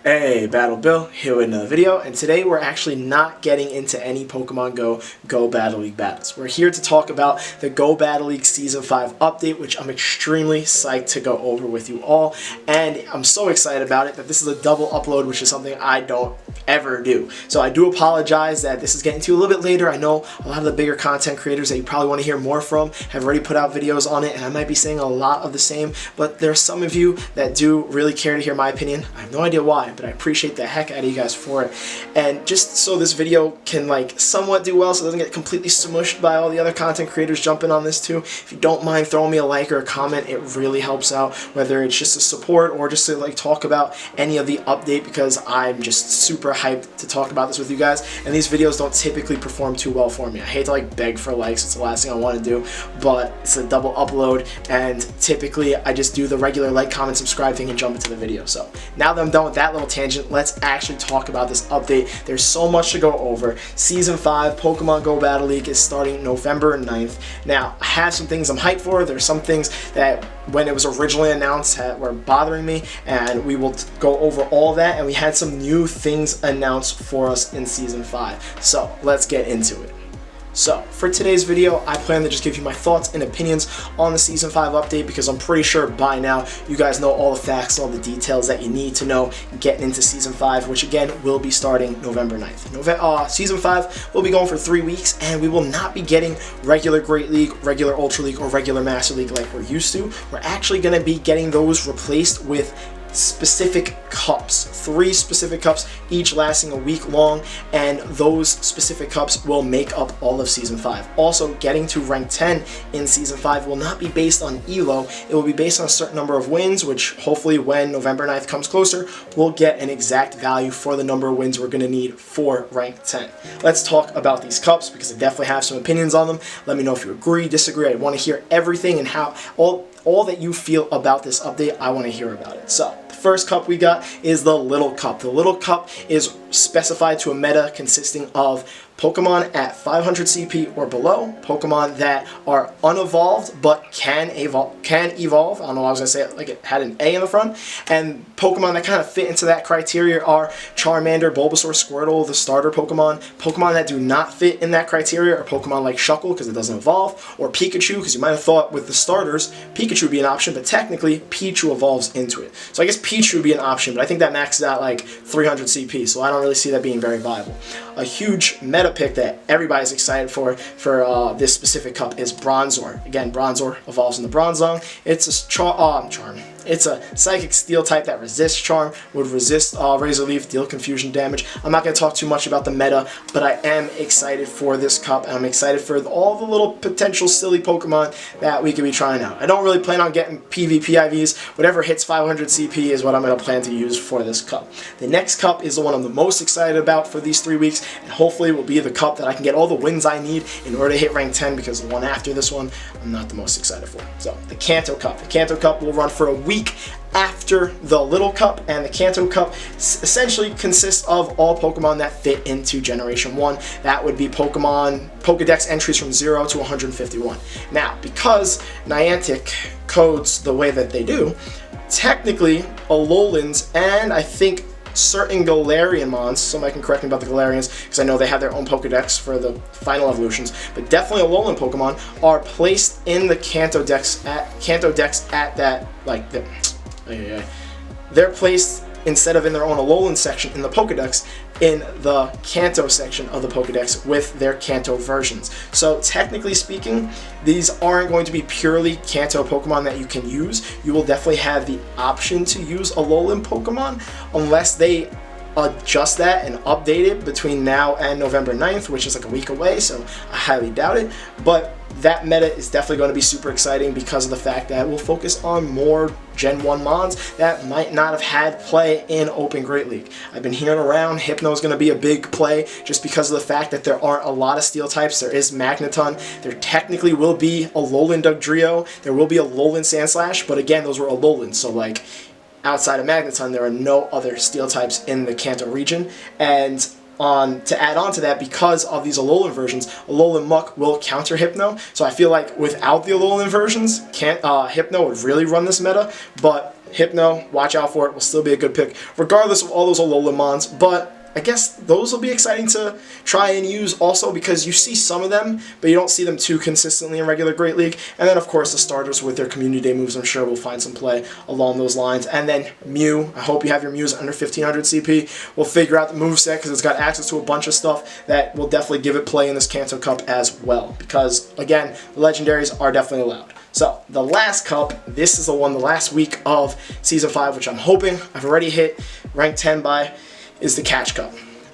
Hey, Battle Bill, here with another video, and today we're actually not getting into any Pokemon Go Battle League battles. We're here to talk about the Go Battle League Season 5 update, which I'm extremely psyched to go over with you all, and I'm so excited about it that this is a double upload, which is something I don't ever do. So I do apologize that this is getting to you a little bit later. I know a lot of the bigger content creators that you probably want to hear more from have already put out videos on it, and I might be saying a lot of the same, but there are some of you that do really care to hear my opinion. I have no idea why, but I appreciate the heck out of you guys for it. And just so this video can like somewhat do well, so it doesn't get completely smushed by all the other content creators jumping on this too, if you don't mind throwing me a like or a comment, it really helps out, whether it's just a support or just to like talk about any of the update, because I'm just super hyped to talk about this with you guys, and these videos don't typically perform too well for me. I hate to like beg for likes, it's the last thing I want to do, but it's a double upload, and typically I just do the regular like, comment, subscribe thing and jump into the video. So now that I'm done with that little tangent, let's actually talk about this update. There's so much to go over. Season 5 Pokemon Go Battle League is starting November 9th. Now, I have some things I'm hyped for. There's some things that when it was originally announced were bothering me, and we will go over all that, and we had some new things announced for us in Season 5. So let's get into it. So, for today's video, I plan to just give you my thoughts and opinions on the Season 5 update, because I'm pretty sure by now you guys know all the facts and all the details that you need to know getting into Season 5, which again will be starting November 9th. Season 5 will be going for 3 weeks, and we will not be getting regular Great League, regular Ultra League, or regular Master League like we're used to. We're actually going to be getting those replaced with specific cups, 3 specific cups, each lasting a week long, and those specific cups will make up all of Season 5. Also, getting to rank 10 in Season 5 will not be based on ELO, it will be based on a certain number of wins, which hopefully when November 9th comes closer, we'll get an exact value for the number of wins we're going to need for rank 10. Let's talk about these cups, because I definitely have some opinions on them. Let me know if you agree, disagree. I want to hear everything and how all that you feel about this update. I want to hear about it. So the first cup we got is the Little Cup. The Little Cup is specified to a meta consisting of Pokemon at 500 CP or below, Pokemon that are unevolved but can evolve. I don't know why I was going to say it like it had an A in the front. And Pokemon that kind of fit into that criteria are Charmander, Bulbasaur, Squirtle, the starter Pokemon. Pokemon that do not fit in that criteria are Pokemon like Shuckle, because it doesn't evolve, or Pikachu, because you might have thought with the starters Pikachu would be an option, but technically Pichu evolves into it. So I guess Pichu would be an option, but I think that maxes out like 300 CP, so I don't really see that being very viable. A huge meta pick that everybody's excited for this specific cup is Bronzor. Again, Bronzor evolves in the Bronzong. It's a charm. It's a Psychic Steel type that resists Charm, would resist Razor Leaf, deal confusion damage. I'm not going to talk too much about the meta, but I am excited for this cup, and I'm excited for all the little potential silly Pokemon that we could be trying out. I don't really plan on getting PvP IVs. Whatever hits 500 CP is what I'm going to plan to use for this cup. The next cup is the one I'm the most excited about for these 3 weeks, and hopefully will be the cup that I can get all the wins I need in order to hit rank 10, because the one after this one I'm not the most excited for. So the Kanto Cup. The Kanto Cup will run for a week after the Little Cup, and the Kanto Cup essentially consists of all Pokemon that fit into Generation 1. That would be Pokedex entries from 0 to 151. Now, because Niantic codes the way that they do, technically Alolan's and I think certain Galarian mons, somebody can correct me about the Galarians, because I know they have their own Pokedex for the final evolutions, but definitely Alolan Pokemon are placed in the Kanto Dex at that, like, they're placed, instead of in their own Alolan section in the Pokedex, in the Kanto section of the Pokedex with their Kanto versions. So technically speaking, these aren't going to be purely Kanto Pokemon that you can use. You will definitely have the option to use Alolan Pokemon, unless they adjust that and update it between now and November 9th, which is like a week away, so I highly doubt it. But that meta is definitely going to be super exciting because of the fact that we'll focus on more Gen 1 mons that might not have had play in Open Great League. I've been hearing around Hypno is going to be a big play just because of the fact that there aren't a lot of steel types. There is Magneton. There technically will be a Alolan Dugtrio. There will be a Alolan Sandslash, but again, those were Alolans, so like outside of Magneton, there are no other steel types in the Kanto region. And to add on to that, because of these Alolan versions, Alolan Muck will counter Hypno. So I feel like without the Alolan versions, Hypno would really run this meta. But Hypno, watch out for it, will still be a good pick, regardless of all those Alola mons, but I guess those will be exciting to try and use also because you see some of them, but you don't see them too consistently in regular Great League. And then, of course, the starters with their Community Day moves, I'm sure we'll find some play along those lines. And then Mew, I hope you have your Mews under 1500 CP. We'll figure out the moveset because it's got access to a bunch of stuff that will definitely give it play in this Kanto Cup as well. Because, again, the legendaries are definitely allowed. So, the last cup, this is the one, the last week of Season 5, which I'm hoping I've already hit rank 10 by, is the Catch Cup.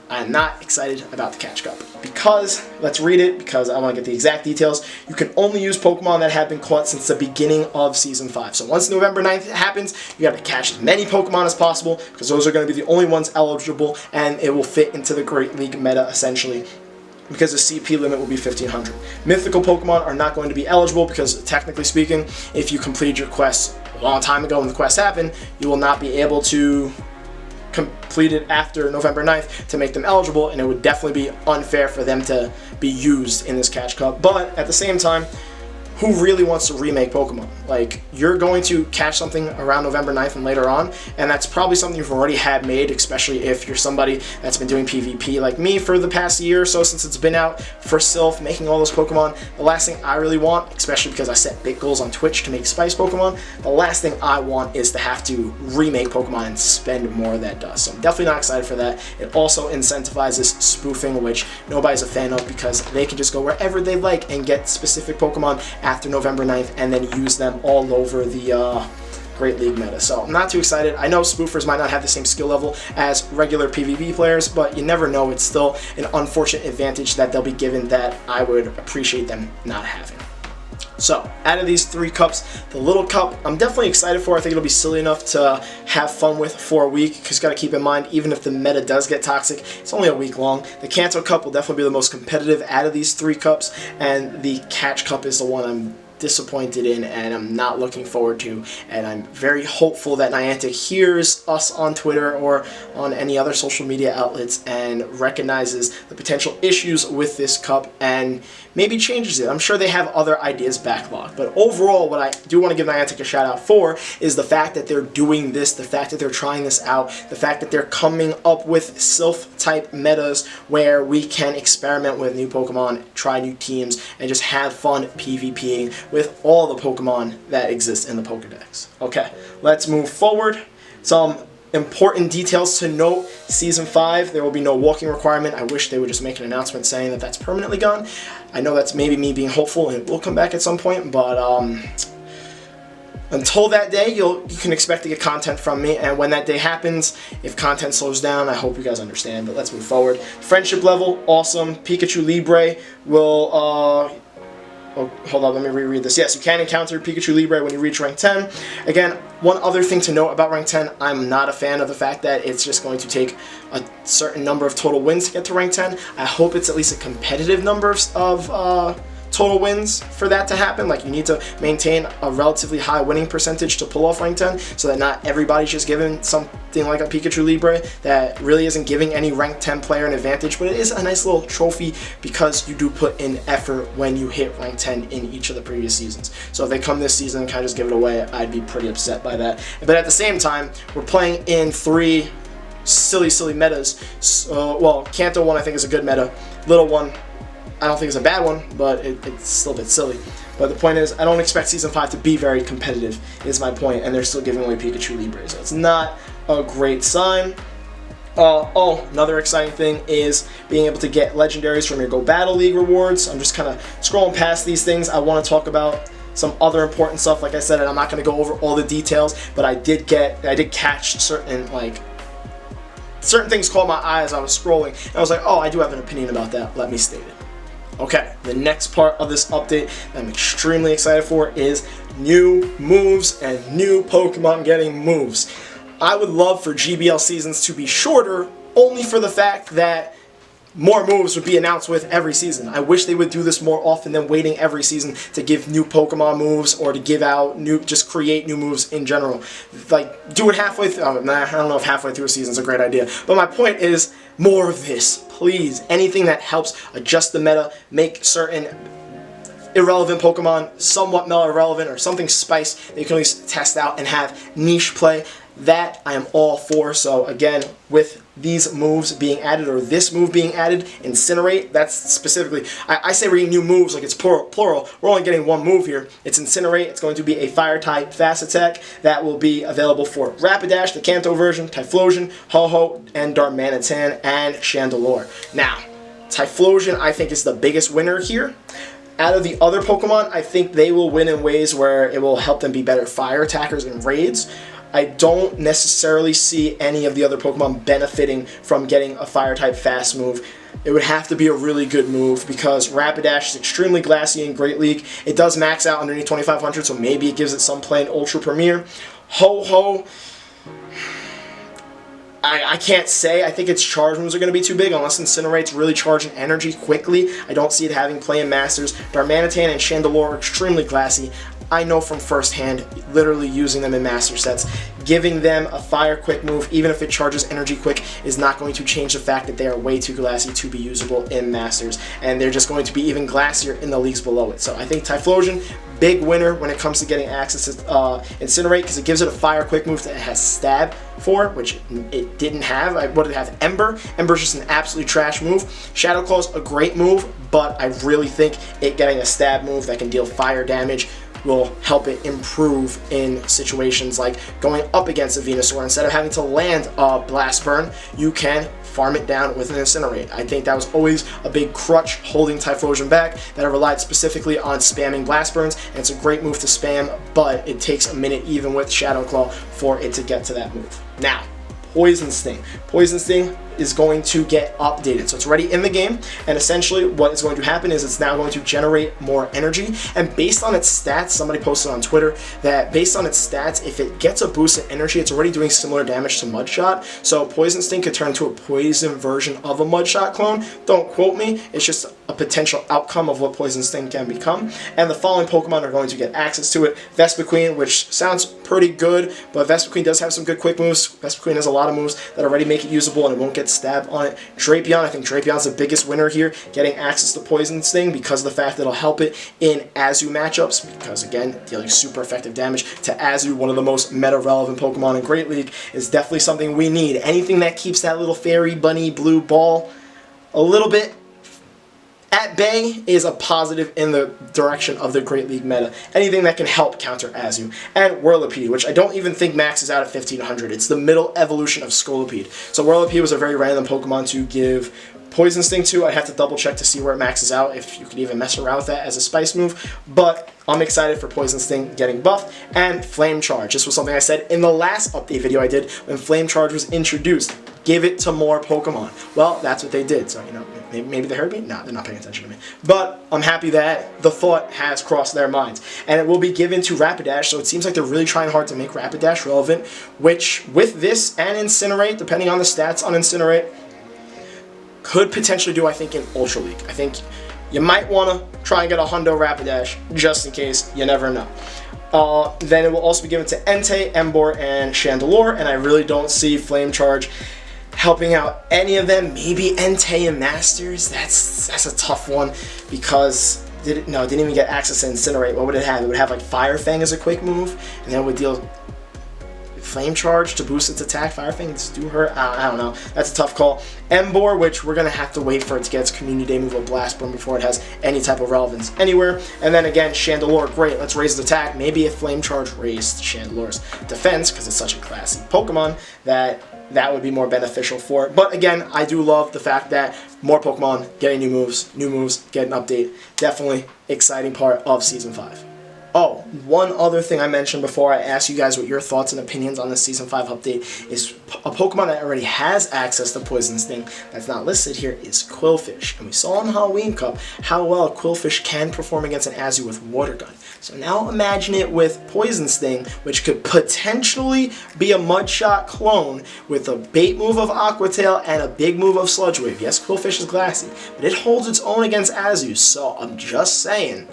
I'm not excited about the Catch Cup because, let's read it because I want to get the exact details. You can only use Pokemon that have been caught since the beginning of Season 5. So once November 9th happens, you got to catch as many Pokemon as possible because those are going to be the only ones eligible and it will fit into the Great League meta essentially, because the CP limit will be 1500. Mythical Pokemon are not going to be eligible because, technically speaking, if you completed your quest a long time ago when the quest happened, you will not be able to complete it after November 9th to make them eligible, and it would definitely be unfair for them to be used in this Catch Cup. But at the same time, who really wants to remake Pokemon? Like, you're going to catch something around November 9th and later on, and that's probably something you've already had made, especially if you're somebody that's been doing PvP like me for the past year or so since it's been out for Sylph, making all those Pokemon. The last thing I really want, especially because I set big goals on Twitch to make Spice Pokemon, the last thing I want is to have to remake Pokemon and spend more of that dust. So I'm definitely not excited for that. It also incentivizes spoofing, which nobody's a fan of because they can just go wherever they like and get specific Pokemon after November 9th and then use them all over the Great League meta. So I'm not too excited. I know spoofers might not have the same skill level as regular PvP players, but you never know. It's still an unfortunate advantage that they'll be given that I would appreciate them not having. So, out of these 3 cups, the little cup, I'm definitely excited for. I think it'll be silly enough to have fun with for a week, because you got to keep in mind, even if the meta does get toxic, it's only a week long. The Kanto Cup will definitely be the most competitive out of these 3 cups, and the Catch Cup is the one I'm disappointed in and I'm not looking forward to, and I'm very hopeful that Niantic hears us on Twitter or on any other social media outlets and recognizes the potential issues with this cup and maybe changes it. I'm sure they have other ideas backlogged, but overall what I do want to give Niantic a shout out for is the fact that they're doing this, the fact that they're trying this out, the fact that they're coming up with Sylph type metas where we can experiment with new Pokemon, try new teams, and just have fun PvPing with all the Pokemon that exist in the Pokedex. Okay, let's move forward. Some important details to note. Season 5, there will be no walking requirement. I wish they would just make an announcement saying that that's permanently gone. I know that's maybe me being hopeful and it will come back at some point, but until that day, you can expect to get content from me, and when that day happens, if content slows down, I hope you guys understand, but let's move forward. Friendship level, awesome. Pikachu Libre will, oh, hold on, let me reread this. Yes, you can encounter Pikachu Libre when you reach rank 10. Again, one other thing to note about rank 10, I'm not a fan of the fact that it's just going to take a certain number of total wins to get to rank 10. I hope it's at least a competitive number of total wins for that to happen. Like, you need to maintain a relatively high winning percentage to pull off rank 10 so that not everybody's just given something like a Pikachu Libre that really isn't giving any rank 10 player an advantage, but it is a nice little trophy because you do put in effort when you hit rank 10 in each of the previous seasons. So if they come this season and kind of just give it away, I'd be pretty upset by that. But at the same time, we're playing in 3 silly metas. So, well, Kanto one I think is a good meta. Little one, I don't think it's a bad one, but it's still a bit silly. But the point is, I don't expect Season 5 to be very competitive, is my point, and they're still giving away Pikachu Libre, so it's not a great sign. Oh, another exciting thing is being able to get legendaries from your Go Battle League rewards. I'm just kind of scrolling past these things. I want to talk about some other important stuff, like I said, and I'm not going to go over all the details, but I did catch certain things caught my eye as I was scrolling, and I was like, oh, I do have an opinion about that. Let me state it. Okay, the next part of this update that I'm extremely excited for is new moves and new Pokemon getting moves. I would love for GBL seasons to be shorter, only for the fact that more moves would be announced with every season. I wish they would do this more often than waiting every season to give new Pokemon moves or to give out just create new moves in general. Like, do it halfway through. I don't know if halfway through a season is a great idea, but my point is more of this, please. Anything that helps adjust the meta, make certain irrelevant Pokemon, somewhat meta irrelevant, or something spice that you can at least test out and have niche play, that I am all for. So again, with these moves being added, or this move being added, Incinerate, that's specifically, I say we're getting new moves like it's plural. We're only getting one move here. It's Incinerate. It's going to be a fire type fast attack that will be available for Rapidash, the Kanto version, Typhlosion, Ho-Oh, and Darmanitan, and Chandelure. Now, Typhlosion I think is the biggest winner here. Out of the other Pokemon, I think they will win in ways where it will help them be better fire attackers in raids. I don't necessarily see any of the other Pokemon benefiting from getting a fire-type fast move. It would have to be a really good move because Rapidash is extremely glassy in Great League. It does max out underneath 2500, so maybe it gives it some play in Ultra Premier. Ho-Oh, I can't say. I think its charge moves are going to be too big unless Incinerate's really charging energy quickly. I don't see it having play in Masters. Darmanitan and Chandelure are extremely glassy. I know from firsthand, literally using them in Master sets, giving them a fire quick move, even if it charges energy quick, is not going to change the fact that they are way too glassy to be usable in Masters, and they're just going to be even glassier in the leagues below it. So I think Typhlosion, big winner when it comes to getting access to Incinerate, because it gives it a fire quick move that it has Stab for, which it didn't have. What did it have? Ember. Ember's just an absolutely trash move. Shadow Claw's a great move, but I really think it getting a Stab move that can deal fire damage will help it improve in situations like going up against a Venusaur. Instead of having to land a Blast Burn, you can farm it down with an Incinerate. I think that was always a big crutch holding Typhlosion back, that I relied specifically on spamming Blast Burns, and it's a great move to spam, but it takes a minute even with Shadow Claw for it to get to that move. Now, Poison Sting. Poison Sting is going to get updated. So it's already in the game, and essentially what is going to happen is it's now going to generate more energy, and based on its stats, somebody posted on Twitter that based on its stats, if it gets a boost in energy, it's already doing similar damage to Mudshot. So Poison Sting could turn into a poison version of a Mudshot clone. Don't quote me, it's just a potential outcome of what Poison Sting can become, and the following Pokemon are going to get access to it. Vespiquen, which sounds pretty good, but Vespiquen does have some good quick moves. Vespiquen has a lot of moves that already make it usable and it won't get Stab on it. Drapion, I think Drapion's the biggest winner here, getting access to Poison Sting because of the fact that it'll help it in Azu matchups, because again, dealing super effective damage to Azu, one of the most meta-relevant Pokemon in Great League, is definitely something we need. Anything that keeps that little fairy bunny blue ball a little bit at bay is a positive in the direction of the Great League meta. Anything that can help counter Azu. And Whirlipede, which I don't even think maxes out at 1500. It's the middle evolution of Scolipede. So Whirlipede was a very random Pokemon to give Poison Sting to. I have to double check to see where it maxes out, if you could even mess around with that as a spice move. But I'm excited for Poison Sting getting buffed. And Flame Charge. This was something I said in the last update video I did when Flame Charge was introduced. Give it to more Pokemon. Well, that's what they did. So, you know, maybe they heard me? No, they're not paying attention to me. But I'm happy that the thought has crossed their minds. And it will be given to Rapidash, so it seems like they're really trying hard to make Rapidash relevant, which with this and Incinerate, depending on the stats on Incinerate, could potentially do, I think, in Ultra League. I think you might want to try and get a Hundo Rapidash, just in case. You never know. Then it will also be given to Entei, Emboar, and Chandelure, and I really don't see Flame Charge helping out any of them. Maybe Entei and Masters. That's a tough one because didn't even get access to Incinerate. What would it have? It would have like Fire Fang as a quick move, and then it would deal Flame Charge to boost its attack. Fire Fang to do her. I don't know. That's a tough call. Emboar, which we're gonna have to wait for it to get its Community Day move of Blast Burn before it has any type of relevance anywhere. And then again, Chandelure, great. Let's raise its attack. Maybe if Flame Charge raised Chandelure's defense, because it's such a classy Pokemon, that would be more beneficial for it. But again, I do love the fact that more Pokemon getting new moves, get an update. Definitely exciting part of Season 5. Oh, one other thing I mentioned before I asked you guys what your thoughts and opinions on the Season 5 update is a Pokemon that already has access to Poison Sting that's not listed here is Quillfish. And we saw in Halloween Cup how well Quillfish can perform against an Azu with Water Gun. So now imagine it with Poison Sting, which could potentially be a Mudshot clone with a bait move of Aqua Tail and a big move of Sludge Wave. Yes, Quillfish is glassy, but it holds its own against Azu, so I'm just saying.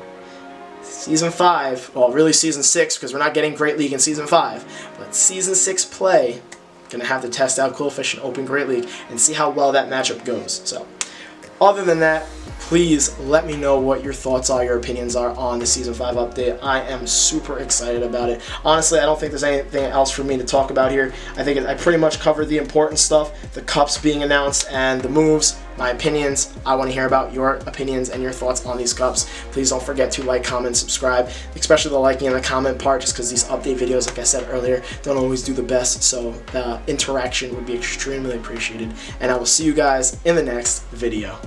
Season 5, well really Season 6 because we're not getting Great League in Season 5, but Season 6 play, gonna have to test out Quillfish in Open Great League and see how well that matchup goes. So, other than that, Please let me know what your thoughts are, your opinions are on the Season 5 update. I am super excited about it. Honestly, I don't think there's anything else for me to talk about here. I think I pretty much covered the important stuff, the cups being announced and the moves, my opinions. I want to hear about your opinions and your thoughts on these cups. Please don't forget to like, comment, subscribe, especially the liking and the comment part, just because these update videos, like I said earlier, don't always do the best, so the interaction would be extremely appreciated. And I will see you guys in the next video.